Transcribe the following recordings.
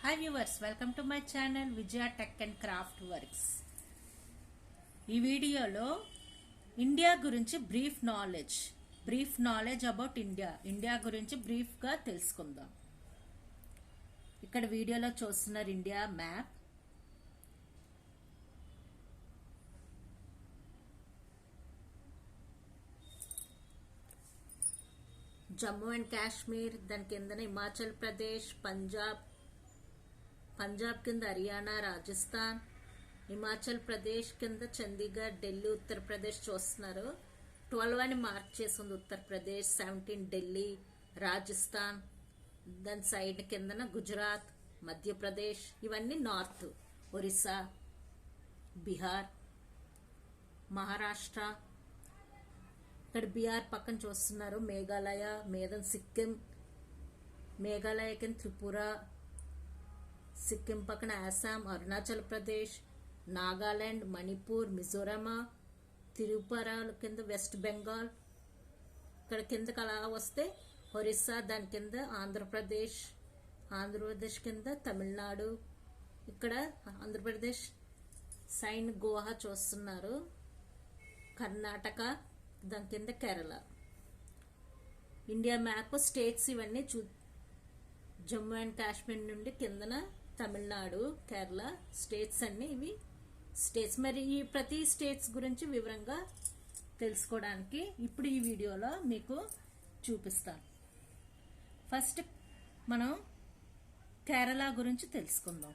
Hi viewers, welcome to my channel Vijaya Tech and Craft Works. ఈ వీడియోలో India గురించి brief knowledge about India గురించి బ్రీఫ్గా తెలుసుకుందాం. ఇక్కడ వీడియోలో చూస్తున్నారు India map. Jammu and Kashmir, దాని కిందన హిమాచల్ ప్రదేశ్, పంజాబ్ కింద హర్యానా, రాజస్థాన్, హిమాచల్ ప్రదేశ్ కింద చండీగఢ్, ఢిల్లీ, ఉత్తరప్రదేశ్ చూస్తున్నారు. 12 అని మార్క్ చేసింది ఉత్తరప్రదేశ్, 17 ఢిల్లీ, రాజస్థాన్, దాని సైడ్ కిందన గుజరాత్, మధ్యప్రదేశ్, ఇవన్నీ నార్త్, ఒరిస్సా, బీహార్, మహారాష్ట్ర. ఇక్కడ బీహార్ పక్కన చూస్తున్నారు మేఘాలయ, సిక్కిం, మేఘాలయ కింద త్రిపుర, సిక్కిం పక్కన అస్సాం, అరుణాచల్ ప్రదేశ్, నాగాలాండ్, మణిపూర్, మిజోరాం, త్రిపుర కింద వెస్ట్ బెంగాల్. ఇక్కడ కిందకి అలా వస్తే ఒరిస్సా, దాని కింద ఆంధ్రప్రదేశ్ కింద తమిళనాడు, ఇక్కడ ఆంధ్రప్రదేశ్ సైన్ గోవా చూస్తున్నారు, కర్ణాటక, దాని కింద కేరళ. ఇండియా మ్యాప్ స్టేట్స్ ఇవన్నీ జమ్మూ అండ్ కాశ్మీర్ నుండి కిందన తమిళనాడు, కేరళ స్టేట్స్ అన్ని ఇవి స్టేట్స్. మరి ఈ ప్రతి స్టేట్స్ గురించి వివరంగా తెలుసుకోవడానికి ఇప్పుడు ఈ వీడియోలో మీకు చూపిస్తాను. ఫస్ట్ మనం కేరళ గురించి తెలుసుకుందాం.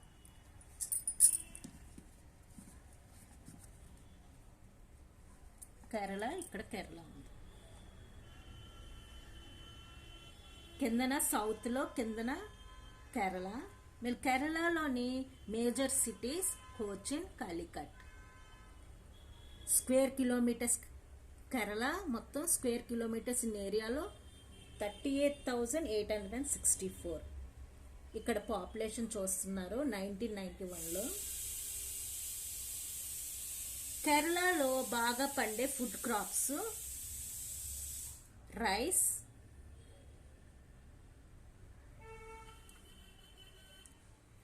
ఇక్కడ కేరళ ఉంది. కిందన సౌత్ లో కిందన కేరళ. మీరు కేరళలోని major cities Cochin, Calicut. Square kilometres Kerala మొత్తం స్క్వేర్ కిలోమీటర్స్ ఇన్ ఏరియాలో 38,864. ఇక్కడ పాపులేషన్ చూస్తున్నారు 1991లో. కేరళలో బాగా పండే ఫుడ్ క్రాప్స్ రైస్,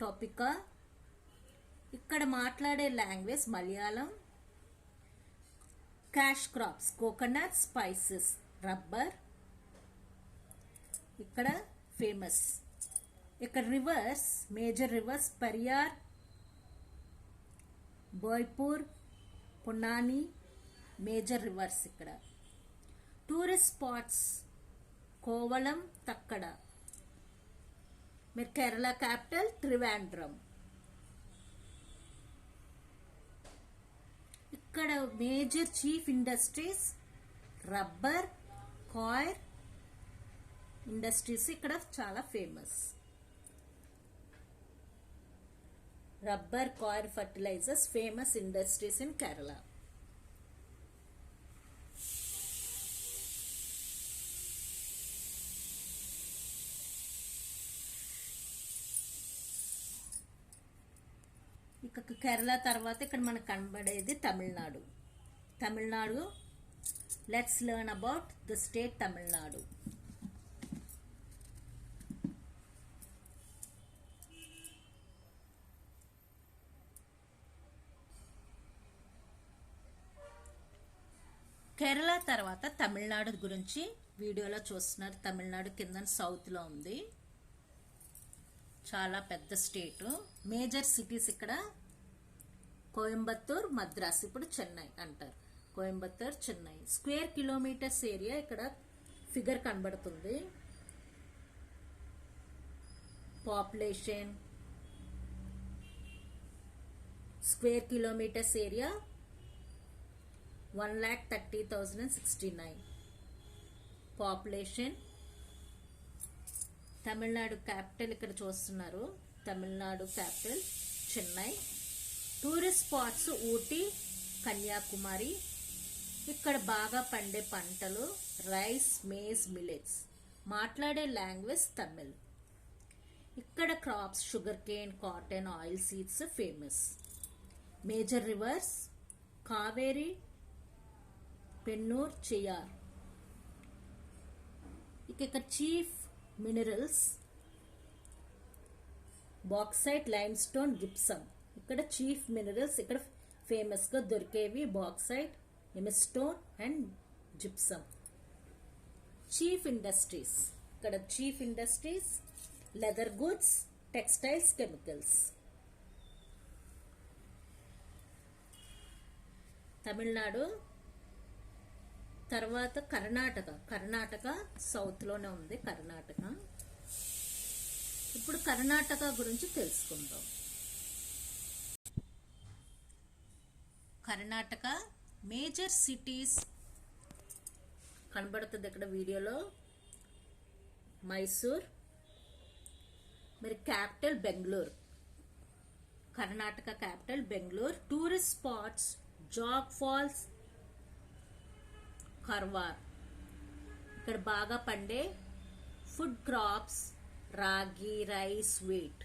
టాపికా. ఇక్కడ మాట్లాడే language Malayalam. Cash crops coconut, spices, rubber ఇక్కడ ఫేమస్. ఇక్కడ rivers, major rivers Periyar, Beypore, Ponnani major rivers ఇక్కడ. Tourist spots Kovalam, Thekkady. మీరు కేరళ క్యాపిటల్ త్రివేంద్రం. ఇక్కడ major chief industries rubber, coir industries ఇక్కడ చాలా famous. Rubber, coir, fertilisers famous industries in Kerala. ఇక కేరళ తర్వాత ఇక్కడ మనకు కనబడేది Tamil Nadu. Let's learn about the state Tamil Nadu. Kerala తర్వాత తమిళనాడు గురించి వీడియోలో చూస్తున్నారు. తమిళనాడు కింద సౌత్ లో ఉంది, చాలా పెద్ద స్టేట్. మేజర్ సిటీస్ ఇక్కడ కోయంబత్తూర్, మద్రాస్, ఇప్పుడు చెన్నై అంటారు. Coimbatore, Chennai. Square kilometres area ఇక్కడ ఫిగర్ కనబడుతుంది. Population square kilometres area 1,30,069. Population. Tamil Nadu capital ఇక్కడ చూస్తున్నారు, Tamil Nadu capital Chennai. Tourist spots Ooty, Kanyakumari. ఇక్కడ బాగా పండే పంటలు రైస్, మేజ్, మిలెట్స్. మాట్లాడే లాంగ్వేజ్ తమిళ్. ఇక్కడ crops sugar cane, cotton, oil seeds famous. Major rivers Kaveri, Pennar, Cheyyar. ఇక ఇక్కడ chief minerals bauxite, limestone, gypsum. ఇక్కడ చీఫ్ మినరల్స్ ఇక్కడ ఫేమస్గా దొరికేవి bauxite, limestone and gypsum. Chief industries, ఇక్కడ chief industries leather goods, textiles, chemicals. Tamil Nadu తర్వాత కర్ణాటక సౌత్లోనే ఉంది కర్ణాటక. ఇప్పుడు కర్ణాటక గురించి తెలుసుకుందాం. కర్ణాటక మేజర్ సిటీస్ కనబడుతుంది ఇక్కడ వీడియోలో. మైసూర్, మరి capital Bengaluru. Karnataka capital Bengaluru. Tourist spots Jog falls, Karwar. ఇక్కడ బాగా పండే food crops ragi, rice, wheat.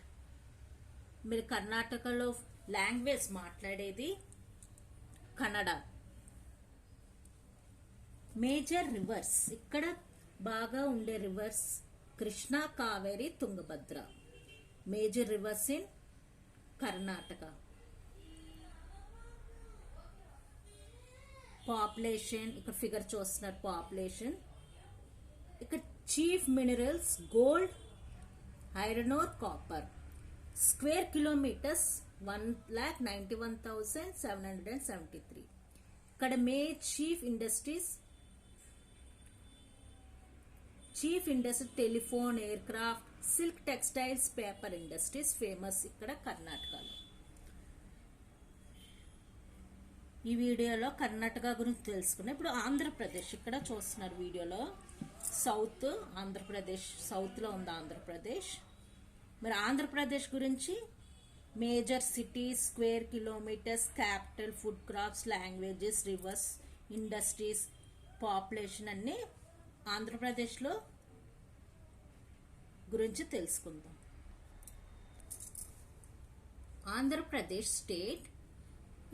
మీరు కర్ణాటకలో లాంగ్వేజ్ మాట్లాడేది కన్నడ. మేజర్ రివర్స్, ఇక్కడ బాగా ఉండే reverse Krishna, Kaveri, Tungabhadra. Major rivers in Karnataka. Population ఇక్కడ ఫిగర్ చూస్తున్నారు. పాపులేషన్ ఇక్కడ chief minerals gold, iron ore, copper. Square kilometres 1,91,773. ఇక్కడ chief industry telephone, air craft, silk, textiles, paper industries famous ఇక్కడ కర్ణాటకలో. ఈ వీడియోలో కర్ణాటక గురించి తెలుసుకున్నాం. ఇప్పుడు ఆంధ్రప్రదేశ్ ఇక్కడ చూస్తున్నారు వీడియోలో. ఆంధ్రప్రదేశ్ సౌత్లో ఉంది ఆంధ్రప్రదేశ్. మరి ఆంధ్రప్రదేశ్ గురించి major cities, square kilometres, capital, food crops, languages, rivers, industries, population అన్ని ఆంధ్రప్రదేశ్లో గురించి తెలుసుకుందాం. ఆంధ్రప్రదేశ్ స్టేట్.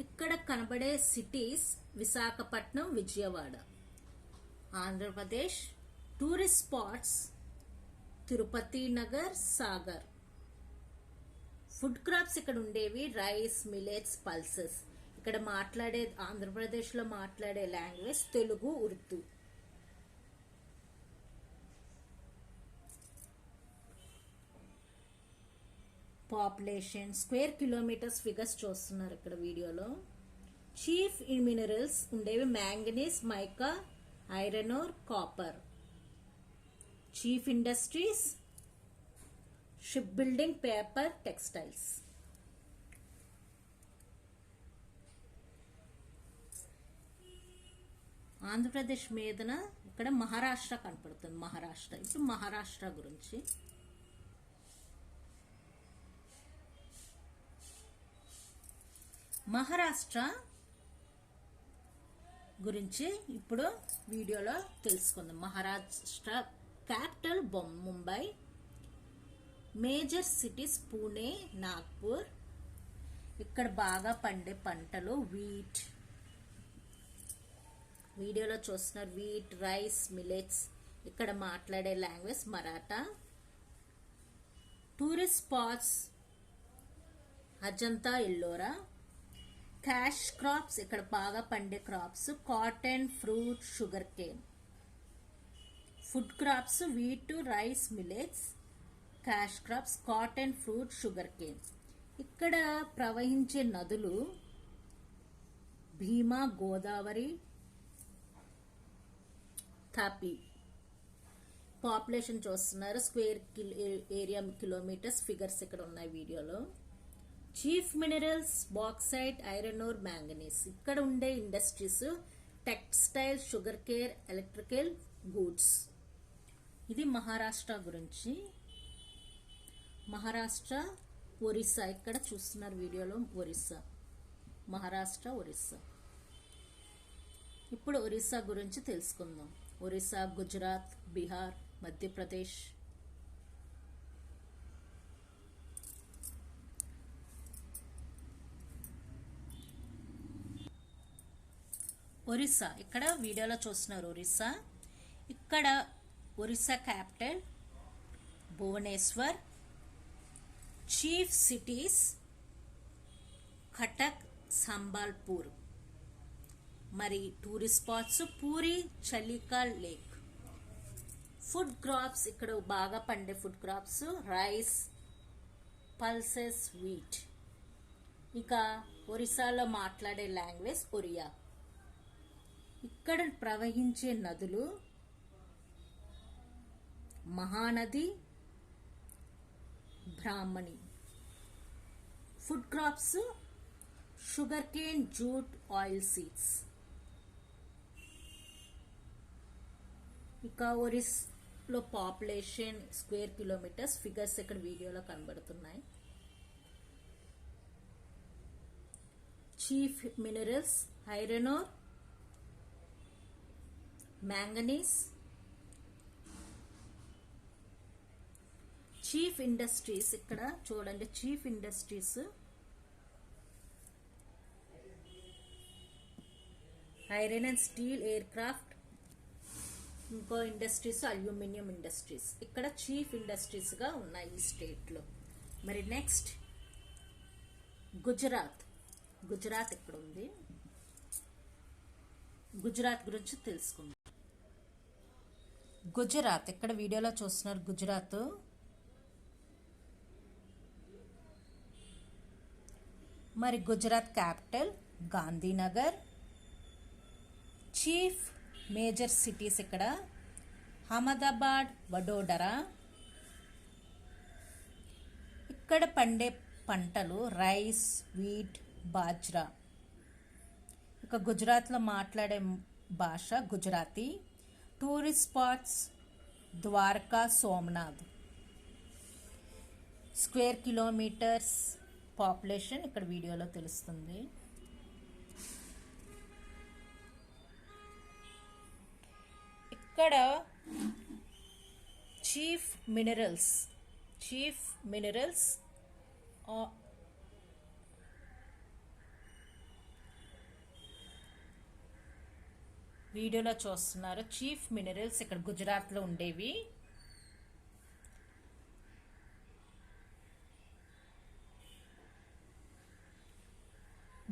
ఇక్కడ కనబడే cities Visakhapatnam, Vijayawada. Andhra Pradesh tourist spots Tirupati Nagar, Sagar. Food crops ఇక్కడ ఉండేవి రైస్, మిలెట్స్, పల్సెస్. ఇక్కడ ఆంధ్రప్రదేశ్లో మాట్లాడే language Telugu, Urdu. Population square kilometres figures చూస్తున్నారు ఇక్కడ వీడియోలో. చీఫ్ మినరల్స్ ఉండేవి manganese, mica, iron ore, copper. Chief industries ship building, paper, textiles. Andhra Pradesh మీదన ఇక్కడ మహారాష్ట్ర కనపడుతుంది. ఇప్పుడు మహారాష్ట్ర గురించి. మహారాష్ట్ర గురించి ఇప్పుడు వీడియోలో తెలుసుకుందాం. Maharashtra capital Mumbai. Major cities Pune, Nagpur. ఇక్కడ బాగా పండే పంటలు వీట్. వీడియోలో చూస్తున్నారు వీట్, రైస్, మిలెట్స్. ఇక్కడ మాట్లాడే language Maratha. Tourist spots Ajanta, Ellora. Cash crops ఇక్కడ బాగా పండే crops cotton, fruit, sugar cane. Food crops wheat, rice, millets. Cash crops cotton, fruit, sugar cane. ఇక్కడ ప్రవహించే నదులు భీమా, గోదావరి, తాపి. పాపులేషన్ చూస్తున్నారు స్క్వేర్ ఏరియా కిలోమీటర్స్ ఫిగర్స్ ఇక్కడ ఉన్నాయి వీడియోలో. Chief minerals bauxite, iron ore, manganese. ఇక్కడ ఉండే industries textile, sugar care, electrical goods. ఇది మహారాష్ట్ర గురించి. మహారాష్ట్ర, ఒరిస్సా. ఇక్కడ చూస్తున్నారు వీడియోలో ఒరిస్సా. మహారాష్ట్ర, ఒరిస్సా. ఇప్పుడు ఒరిస్సా గురించి తెలుసుకుందాం. ఒరిస్సా, గుజరాత్, బీహార్, మధ్యప్రదేశ్. ఒరిస్సా ఇక్కడ వీడియోలో చూస్తున్నారు ఒరిస్సా. ఇక్కడ Orissa capital Bhubaneswar. Chief cities Cuttack, Sambalpur. మరి tourist spots Puri, Chilika lake. Food crops ఇక్కడ బాగా పండే food crops rice, pulses, wheat. ఇక ఒరిస్సాలో మాట్లాడే లాంగ్వేజ్ ఒరియా. ఇక్కడ ప్రవహించే నదులు Mahanadi, Brahmani. Food crops sugar cane, jute, oil seeds. ఇక ఒరిస్సాలో పాపులేషన్ స్క్వేర్ కిలోమీటర్స్. ఫిగర్స్ ఇక్కడ వీడియోలో కనబడుతున్నాయి. Chief minerals iron ore, manganese. Chief industries ఇక్కడ చూడండి. Chief industries iron and steel, aircraft. ఇంకో ఇండస్ట్రీస్ అల్యూమినియం ఇండస్ట్రీస్. ఇక్కడ చీఫ్ ఇండస్ట్రీస్గా ఉన్నాయి ఈ స్టేట్లో. మరి నెక్స్ట్ గుజరాత్. గుజరాత్ ఎక్కడ ఉంది? గుజరాత్ గురించి తెలుసుకుందాం. గుజరాత్ ఇక్కడ వీడియోలో చూస్తున్నారు. గుజరాత్ మరి Gujarat capital Gandhinagar. Chief major cities ఇక్కడ అహ్మదాబాద్, వడోదరా. ఇక్కడ పండే పంటలు రైస్, వీట్, బాజ్రా. ఇక గుజరాత్లో మాట్లాడే భాష Gujarati. Tourist spots Dwarka, Somnath. Square kilometres population ఇక్కడ వీడియోలో తెలుస్తుంది. ఇక్కడ చీఫ్ మినరల్స్ వీడియోలో చూస్తున్నారు. చీఫ్ మినరల్స్ ఇక్కడ గుజరాత్లో ఉండేవి.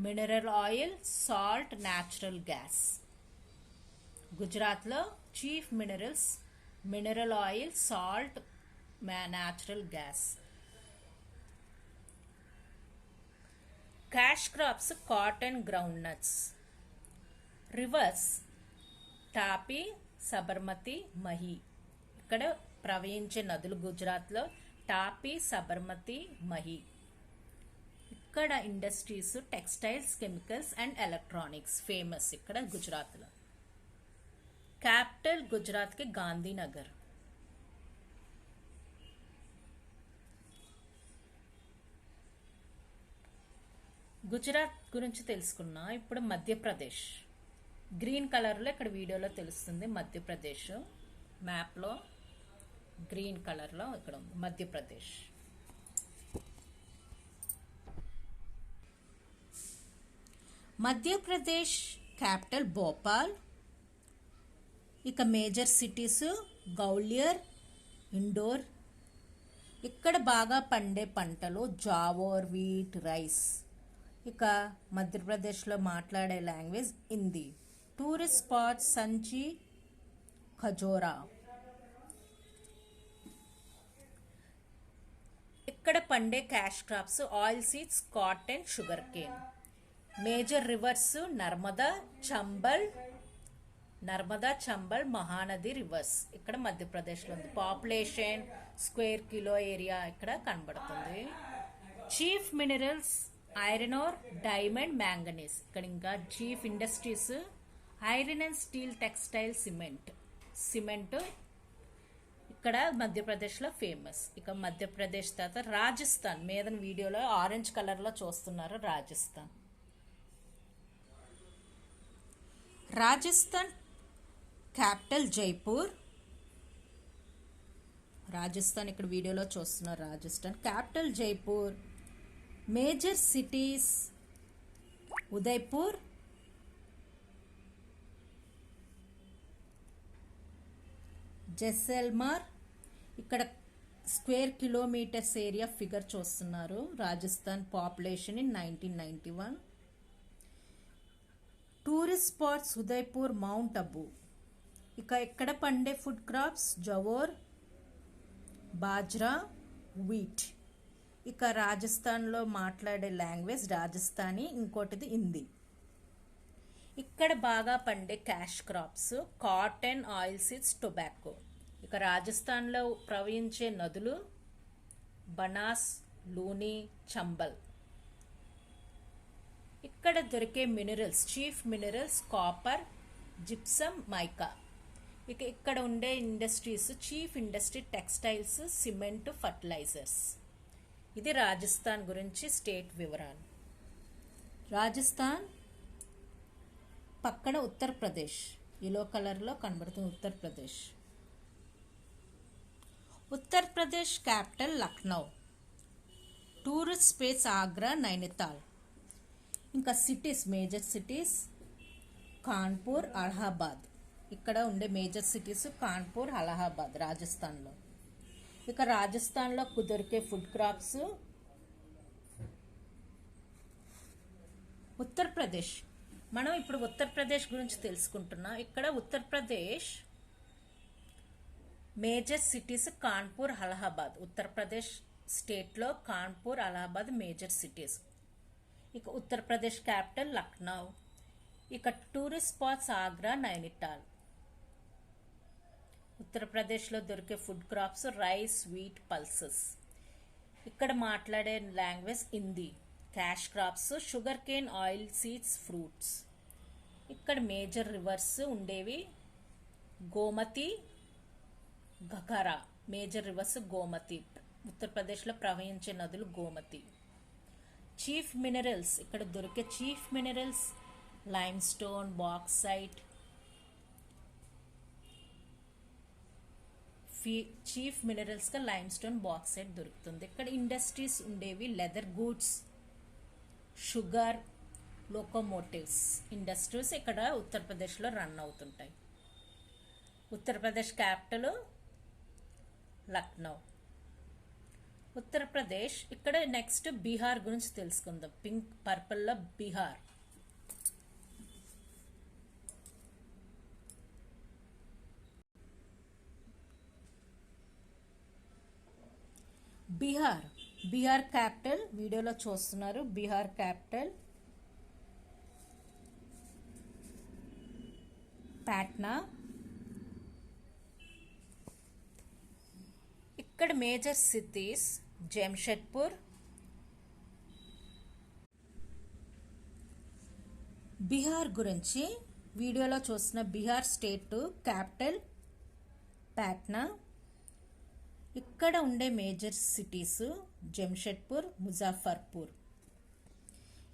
Mineral oil, salt, natural gas. గుజరాత్లో chief minerals mineral oil, salt, natural gas. Cash crops cotton, groundnuts. Rivers Tapi, Sabarmati, Mahi. ఇక్కడ ప్రవహించే నదులు గుజరాత్లో తాపీ, సబర్మతి, మహి. ఇక్కడ industries textiles, chemicals and electronics famous ఇక్కడ గుజరాత్లో. క్యాపిటల్ గుజరాత్కి గాంధీనగర్. గుజరాత్ గురించి తెలుసుకున్నా. ఇప్పుడు మధ్యప్రదేశ్ గ్రీన్ కలర్లో ఇక్కడ వీడియోలో తెలుస్తుంది. మధ్యప్రదేశ్ మ్యాప్లో గ్రీన్ కలర్లో ఇక్కడ ఉంది మధ్యప్రదేశ్. మధ్యప్రదేశ్ క్యాపిటల్ భోపాల్. ఇక మేజర్ సిటీస్ గ్వాలియర్, ఇండోర్. ఇక్కడ బాగా పండే పంటలు జావోర్, వీట్, రైస్. ఇక మధ్యప్రదేశ్లో మాట్లాడే లాంగ్వేజ్ హిందీ. టూరిస్ట్ స్పాట్స్ సంచి, ఖజోరా. ఇక్కడ పండే cash crops oil seeds, cotton, sugar cane. Major reverse Narmada, Chambal, Mahanadi reverse ఇక్కడ మధ్యప్రదేశ్లో ఉంది. పాపులేషన్ స్క్వేర్ కిలో ఏరియా ఇక్కడ కనబడుతుంది. Chief minerals iron or, diamond, manganese. ఇక్కడ ఇంకా chief industries iron and steel, textile, cement ఇక్కడ మధ్యప్రదేశ్లో ఫేమస్. ఇక మధ్యప్రదేశ్ తర్వాత రాజస్థాన్. మీద వీడియోలో ఆరెంజ్ కలర్లో చూస్తున్నారు. రాజస్థాన్ క్యాపిటల్ జైపూర్. రాజస్థాన్ ఇక్కడ వీడియోలో చూస్తున్నారు. Rajasthan capital Jaipur. Major cities Udaipur, Jaisalmer. ఇక్కడ స్క్వేర్ కిలోమీటర్స్ ఏరియా ఫిగర్ చూస్తున్నారు. Rajasthan population in 1991. Tourist spots Udaipur, Mount Abu. ఇక ఎక్కడ పండే food crops jowar, bajra, wheat. ఇక రాజస్థాన్లో మాట్లాడే లాంగ్వేజ్ రాజస్థానీ, ఇంకోటిది హిందీ. ఇక్కడ బాగా పండే cash crops cotton, oil seeds, tobacco. ఇక రాజస్థాన్లో ప్రవహించే నదులు బనాస్, లూని, చంబల్. ఇక్కడ దొరికే minerals, chief minerals copper, gypsum, mica. ఇక ఇక్కడ ఉండే industries, chief industry textiles, cement, fertilisers. ఇది రాజస్థాన్ గురించి స్టేట్ వివరాలు. రాజస్థాన్ పక్కన ఉత్తరప్రదేశ్, ఎల్లో కలర్లో కనబడుతుంది Uttar Pradesh. Uttar Pradesh capital Lucknow. Tourist spots Agra, Nainital. ఇంకా cities, major cities Kanpur, Allahabad. ఇక్కడ ఉండే మేజర్ సిటీస్ కాన్పూర్, అలహాబాద్ రాజస్థాన్లో. ఇక రాజస్థాన్లో దొరికే ఫుడ్ క్రాప్స్ ఉత్తరప్రదేశ్. మనం ఇప్పుడు ఉత్తరప్రదేశ్ గురించి తెలుసుకుంటున్నాం. ఇక్కడ ఉత్తరప్రదేశ్ మేజర్ సిటీస్ కాన్పూర్, అలహాబాద్. ఉత్తరప్రదేశ్ స్టేట్లో కాన్పూర్, అలహాబాద్ మేజర్ సిటీస్. ఇక ఉత్తరప్రదేశ్ క్యాపిటల్ లక్నో. ఇక టూరిస్ట్ స్పాట్స్ ఆగ్రా, నైనిటాల్. ఉత్తరప్రదేశ్లో దొరికే food crops rice, wheat, pulses. ఇక్కడ మాట్లాడే language Hindi. Cash crops sugar cane, oil seeds, fruits. ఇక్కడ మేజర్ రివర్స్ ఉండేవి గోమతి, ఘఘరా. Major rivers Gomti. ఉత్తరప్రదేశ్లో ప్రవహించే నదులు గోమతి. చీఫ్ మినరల్స్, ఇక్కడ దొరికే chief minerals limestone, bauxite. Chief మినరల్స్గా లైమ్ స్టోన్, బాక్సైట్ దొరుకుతుంది. ఇక్కడ ఇండస్ట్రీస్ ఉండేవి leather goods, sugar, locomotives industries ఇక్కడ ఉత్తరప్రదేశ్లో రన్ అవుతుంటాయి. ఉత్తరప్రదేశ్ క్యాపిటల్ లక్నో. ఉత్తరప్రదేశ్. ఇక్కడ నెక్స్ట్ బీహార్ గురించి తెలుసుకుందాం. పింక్ పర్పుల్లో బీహార్. బీహార్ క్యాపిటల్ వీడియోలో చూస్తున్నారు. బీహార్ క్యాపిటల్ పాట్నా. ఇక్కడ మేజర్ సిటీస్ జంషెడ్పూర్. బీహార్ గురించి వీడియోలో చూస్తున్న బీహార్ స్టేట్ క్యాపిటల్ పాట్నా. ఇక్కడ ఉండే మేజర్ సిటీస్ జంషెడ్పూర్, ముజాఫర్పూర్.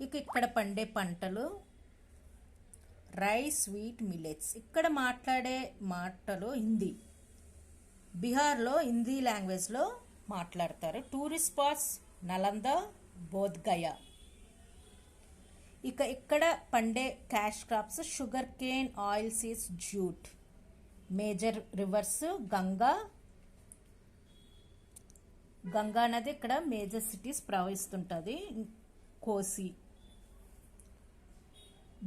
ఇక్కడ పండే పంటలు రైస్, వీట్, మిల్లెట్స్. ఇక్కడ మాట్లాడే మాటలు హిందీ. బీహార్లో హిందీ లాంగ్వేజ్లో మాట్లాడతారు. Tourist spots Nalanda, Bodh Gaya. ఇక్కడ పండే cash crops sugar cane, oil seeds, jute. Major rivers Ganga నది ఇక్కడ మేజర్ సిటీస్ ప్రవహిస్తుంటుంది. Kosi.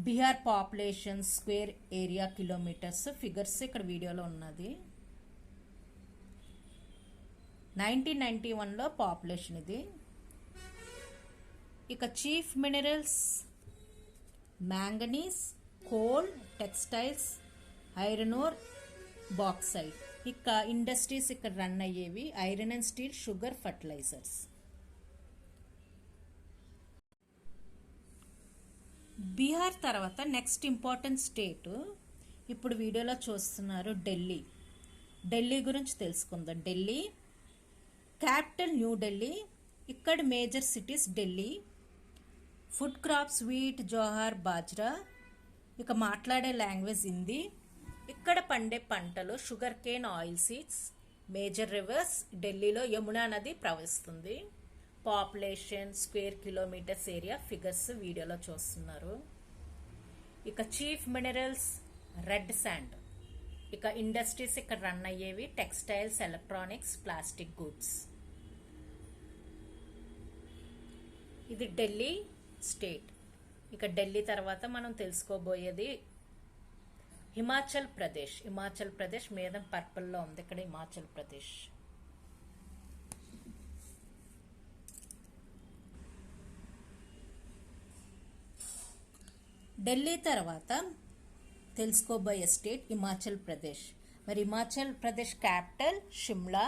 Bihar population square area kilometres figures ఇక్కడ వీడియోలో ఉన్నది. 1991లో పాపులేషన్ ఇది. Chief minerals manganese, coal, textiles, iron ore, bauxite. Industries ఇక్కడ రన్ అయ్యేవి iron and steel, sugar, fertilisers. Bihar తర్వాత నెక్స్ట్ ఇంపార్టెంట్ స్టేట్ ఇప్పుడు వీడియోలో చూస్తున్నారు ఢిల్లీ. ఢిల్లీ గురించి తెలుసుకుందాం. Delhi capital New Delhi. ఇక్కడ major cities Delhi. Food crops wheat, jowar, bajra. మాట్లాడే లాంగ్వేజ్ హిందీ. ఇక్కడ పండే పంటలు sugar cane, oil seeds. Major rivers ఢిల్లీలో యమునా నది ప్రవహిస్తుంది. Population square kilometres area figures వీడియోలో చూస్తున్నారు. Chief minerals red sand. ఇక ఇండస్ట్రీస్ ఇక్కడ రన్ అయ్యేవి టెక్స్టైల్స్, ఎలక్ట్రానిక్స్, ప్లాస్టిక్ గూడ్స్. ఇది ఢిల్లీ స్టేట్. ఇక ఢిల్లీ తర్వాత మనం తెలుసుకోబోయేది హిమాచల్ ప్రదేశ్. హిమాచల్ ప్రదేశ్ మీద పర్పుల్లో ఉంది ఇక్కడ హిమాచల్ ప్రదేశ్. ఢిల్లీ తర్వాత తెలుసుకోబోయే స్టేట్ హిమాచల్ ప్రదేశ్. మరి Himachal Pradesh capital Shimla.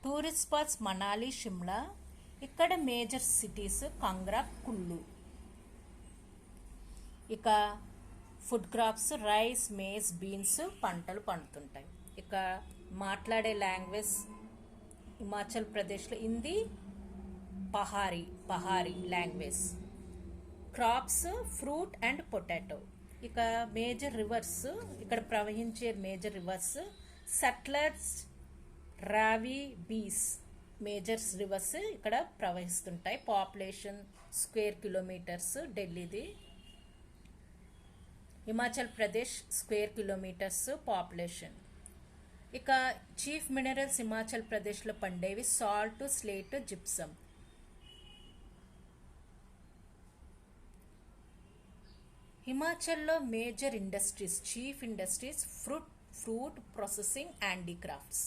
Tourist spots Manali, Shimla. ఇక్కడ మేజర్ సిటీస్ కంగ్రా, కుల్లు. ఇక food crops rice, maize, beans పంటలు పండుతుంటాయి. ఇక మాట్లాడే లాంగ్వేజ్ హిమాచల్ ప్రదేశ్లో Hindi, Pahari language. Crops fruit and potato. ఇక మేజర్ రివర్స్ ఇక్కడ ప్రవహించే మేజర్ రివర్స్ సట్లెజ్, రావి, బీస్ మేజర్ రివర్స్ ఇక్కడ ప్రవహిస్తుంటాయి. పాపులేషన్ స్క్వేర్ కిలోమీటర్స్ ఢిల్లీది. Himachal Pradesh square kilometres population. ఇక చీఫ్ మినరల్స్ హిమాచల్ ప్రదేశ్లో పండేవి సాల్ట్, స్లేట్, జిప్సమ్. హిమాచల్లో major industries, chief industries fruit processing, handicrafts.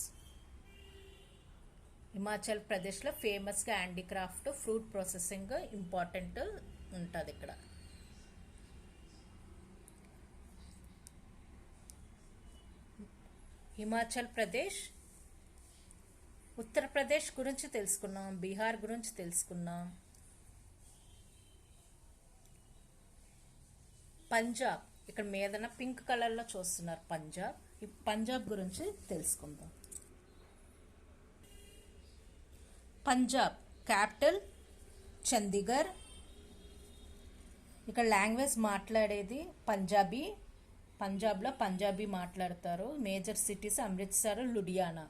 Himachal ప్రదేశ్లో ఫేమస్గా హ్యాండీక్రాఫ్ట్, ఫ్రూట్ ప్రాసెసింగ్ ఇంపార్టెంట్ ఉంటుంది ఇక్కడ. హిమాచల్ ప్రదేశ్. ఉత్తరప్రదేశ్ గురించి తెలుసుకున్నాం, బీహార్ గురించి తెలుసుకున్నాం. పంజాబ్ ఇక్కడ మీదన పింక్ కలర్లో చూస్తున్నారు పంజాబ్. ఈ పంజాబ్ గురించి తెలుసుకుందాం. పంజాబ్ క్యాపిటల్ చండీగఢ్. ఇక్కడ లాంగ్వేజ్ మాట్లాడేది పంజాబీ. పంజాబ్లో పంజాబీ మాట్లాడతారు. Major cities Amritsar, Ludhiana.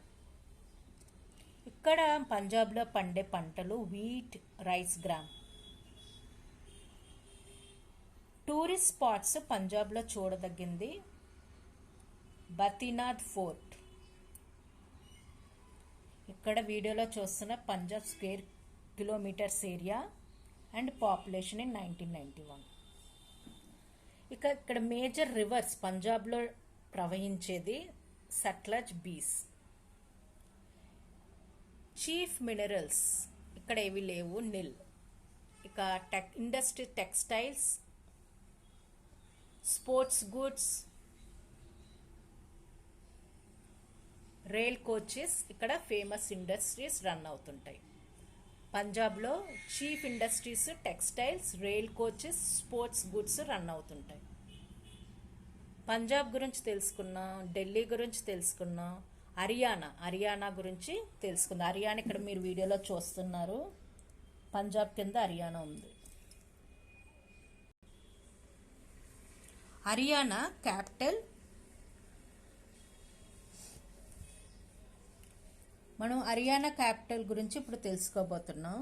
ఇక్కడ పంజాబ్లో పండే పంటలు wheat, rice, gram. Tourist spots పంజాబ్లో చూడదగింది బద్రీనాథ్ ఫోర్ట్. ఇక్కడ వీడియోలో చూస్తున్న Punjab square kilometres area and population in 1991. ఇక ఇక్కడ మేజర్ రివర్స్ పంజాబ్లో ప్రవహించేది సట్లెజ్, బీస్. చీఫ్ మినరల్స్ ఇక్కడ ఏవి లేవు, నిల్. ఇక industry textiles, sports goods, rail coaches ఇక్కడ ఫేమస్ ఇండస్ట్రీస్ రన్ అవుతుంటాయి. పంజాబ్లో chief industries textiles, rail coaches, sports goods run అవుతుంటాయి. పంజాబ్ గురించి తెలుసుకున్నాం, ఢిల్లీ గురించి తెలుసుకున్నాం. హర్యానా గురించి తెలుసుకుందాం. హర్యానా ఇక్కడ మీరు వీడియోలో చూస్తున్నారు. పంజాబ్ కింద హర్యానా ఉంది. హర్యానా క్యాపిటల్. మనం హర్యానా క్యాపిటల్ గురించి ఇప్పుడు తెలుసుకోబోతున్నాం.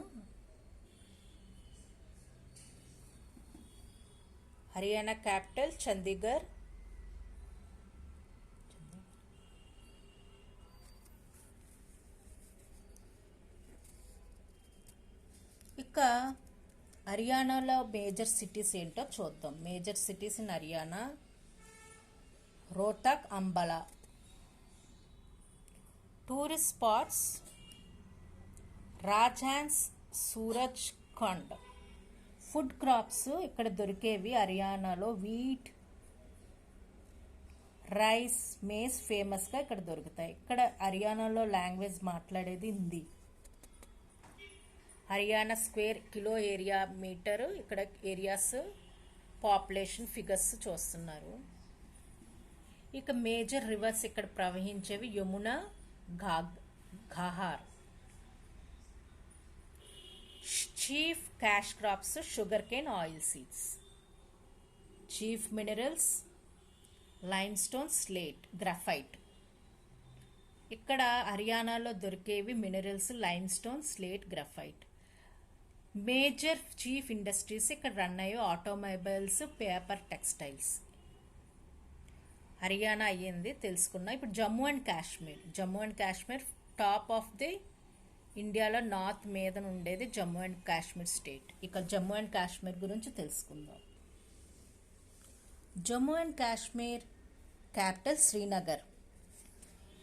హర్యానా క్యాపిటల్ చండీగఢ్. ఇక హర్యానాలో మేజర్ సిటీస్ ఏంటో చూద్దాం. Major cities in Haryana Rohtak, Ambala. Tourist spots Rajhans, Surajkund. Food crops ఇక్కడ దొరికేవి హర్యానాలో వీట్, రైస్, మేజ్ ఫేమస్గా ఇక్కడ దొరుకుతాయి. ఇక్కడ హర్యానాలో లాంగ్వేజ్ మాట్లాడేది Hindi. Haryana square kilo area metre. ఇక్కడ ఏరియాస్ పాపులేషన్ ఫిగర్స్ చూస్తున్నారు. ఇక మేజర్ రివర్స్ ఇక్కడ ప్రవహించేవి Yamuna, Ghaggar. Chief cash crops sugar cane, oil seeds. Chief minerals limestone, slate, graphite. ఇక్కడ హర్యానాలో దొరికేవి minerals limestone, slate, graphite. Major chief industries ఇక్కడ రన్ అయ్యే ఆటోమొబైల్స్, పేపర్, టెక్స్టైల్స్. హర్యానా అయ్యింది తెలుసుకున్నాం. ఇప్పుడు Jammu and Kashmir top of the ఇండియాలో నార్త్ మీద ఉండేది జమ్మూ అండ్ కాశ్మీర్ స్టేట్. ఇక జమ్మూ అండ్ కాశ్మీర్ గురించి తెలుసుకుందాం. Jammu and Kashmir capital Srinagar.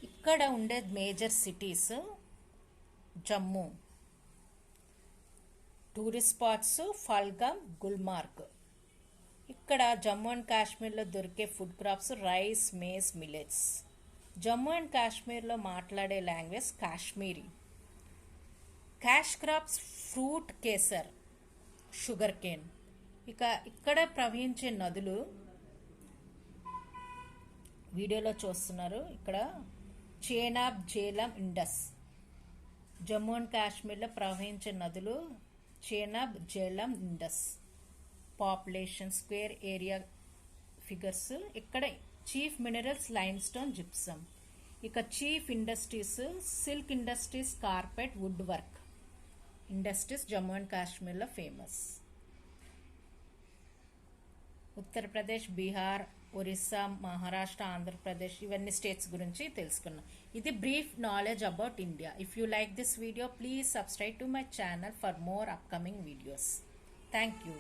ఇక్కడ ఉండే major cities Jammu, tourist spots Pahalgam, Gulmarg. ఇక్కడ జమ్మూ అండ్ కాశ్మీర్లో దొరికే food crops rice, maize, millets. Jammu and కాశ్మీర్లో మాట్లాడే language Kashmiri. Cash crops fruit, kesar, sugar cane. ఇక ఇక్కడ ప్రవహించే నదులు వీడియోలో చూస్తున్నారు. ఇక్కడ చేనాబ్, జేలం, ఇండస్. జమ్మూ అండ్ కాశ్మీర్లో ప్రవహించే నదులు Chenab, Jhelum, Indus. Population, square area figures. ఇక్కడ chief minerals limestone, gypsum. ఇక chief industries silk industries, carpet, wood work industries Jammu and కాశ్మీర్లో ఫేమస్. ఉత్తరప్రదేశ్, బీహార్, ఒరిస్సా, మహారాష్ట్ర, ఆంధ్రప్రదేశ్ ఇవన్నీ స్టేట్స్ గురించి తెలుసుకున్నాం. ఇది brief knowledge about India. If you like this video please subscribe to my channel for more upcoming videos. Thank you.